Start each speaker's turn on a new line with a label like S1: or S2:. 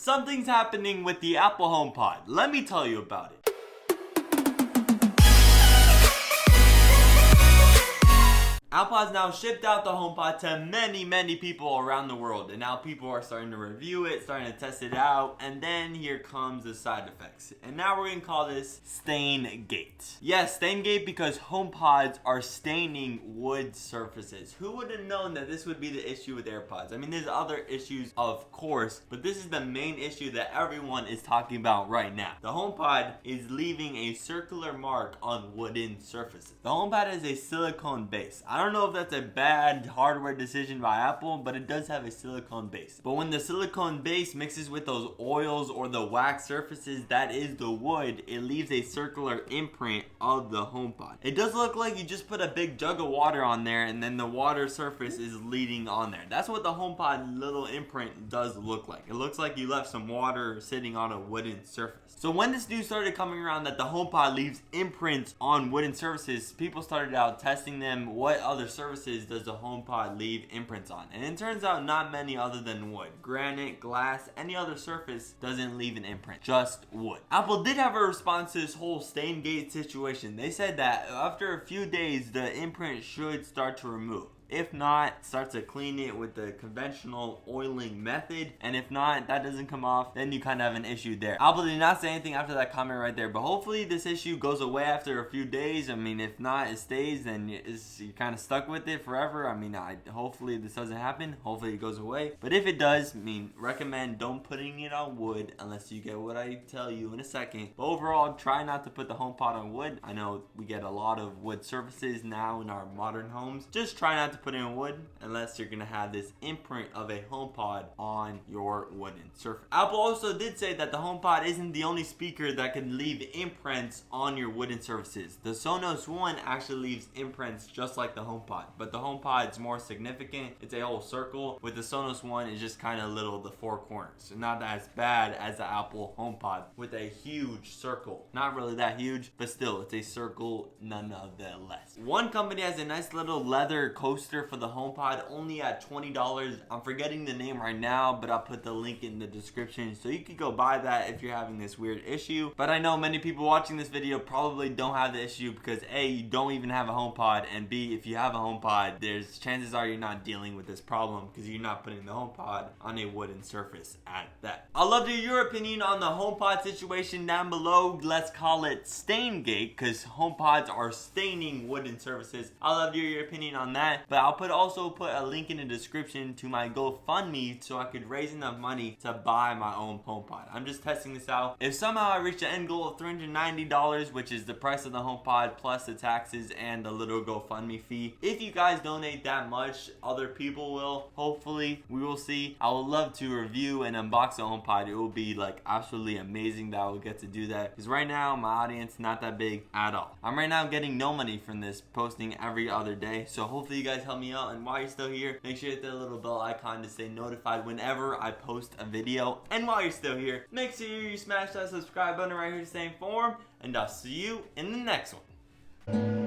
S1: Something's happening with the Apple HomePod. Let me tell you about it. Apple has now shipped out the HomePod to many people around the world, and now people are starting to review it, starting to test it out, and then here comes the side effects. And now we're going to call this Stain Gate. Yes, Stain Gate, because HomePods are staining wood surfaces. Who would have known that this would be the issue with AirPods? I mean, there's other issues, of course, but this is the main issue that everyone is talking about right now. The HomePod is leaving a circular mark on wooden surfaces. The HomePod has a silicone base. I don't know if that's a bad hardware decision by Apple, but it does have a silicone base. But when the silicone base mixes with those oils or the wax surfaces that is the wood, it leaves a circular imprint of the HomePod. It does look like you just put a big jug of water on there and then the water surface is leading on there. That's what the HomePod little imprint does look like. It looks like you left some water sitting on a wooden surface. So when this news started coming around that the HomePod leaves imprints on wooden surfaces, people started out testing them. What other surfaces does the HomePod leave imprints on? And it turns out not many other than wood. Granite, glass, any other surface doesn't leave an imprint, just wood. Apple did have a response to this whole Stain Gate situation. They said that after a few days, the imprint should start to remove. If not, start to clean it with the conventional oiling method. And if not, that doesn't come off, then you kind of have an issue there. Apple did not say anything after that comment right there, but hopefully this issue goes away after a few days. I mean, if not, it stays, then you're kind of stuck with it forever. I mean, hopefully this doesn't happen. Hopefully it goes away. But if it does, recommend don't putting it on wood unless you get what I tell you in a second. But overall, try not to put the HomePod on wood. I know we get a lot of wood surfaces now in our modern homes. Just try not to put it in wood unless you're gonna have this imprint of a HomePod on your wooden surface. Apple also did say that the HomePod isn't the only speaker that can leave imprints on your wooden surfaces. The Sonos One actually leaves imprints just like the HomePod, but the HomePod is more significant. It's a whole circle. With the Sonos One, it's just kind of little, the four corners. So not as bad as the Apple HomePod with a huge circle. Not really that huge, but still, it's a circle nonetheless. One company has a nice little leather coaster for the HomePod, only at $20. I'm forgetting the name right now, but I'll put the link in the description so you can go buy that if you're having this weird issue. But I know many people watching this video probably don't have the issue because A, you don't even have a HomePod, and B, if you have a HomePod, there's chances are you're not dealing with this problem because you're not putting the HomePod on a wooden surface at that. I'd love to hear your opinion on the HomePod situation down below. Let's call it Stain Gate because HomePods are staining wooden surfaces. I'd love to hear your opinion on that, but I'll also put a link in the description to my GoFundMe so I could raise enough money to buy my own HomePod. I'm just testing this out. If somehow I reach the end goal of $390, which is the price of the HomePod plus the taxes and the little GoFundMe fee, if you guys donate that much, other people will. Hopefully, we will see. I would love to review and unbox the HomePod. It will be like absolutely amazing that I will get to do that because right now my audience not that big at all. I'm right now getting no money from this, posting every other day. So hopefully you guys help me out, and while you're still here, make sure you hit that little bell icon to stay notified whenever I post a video. And while you're still here, make sure you smash that subscribe button right here to stay informed, and I'll see you in the next one.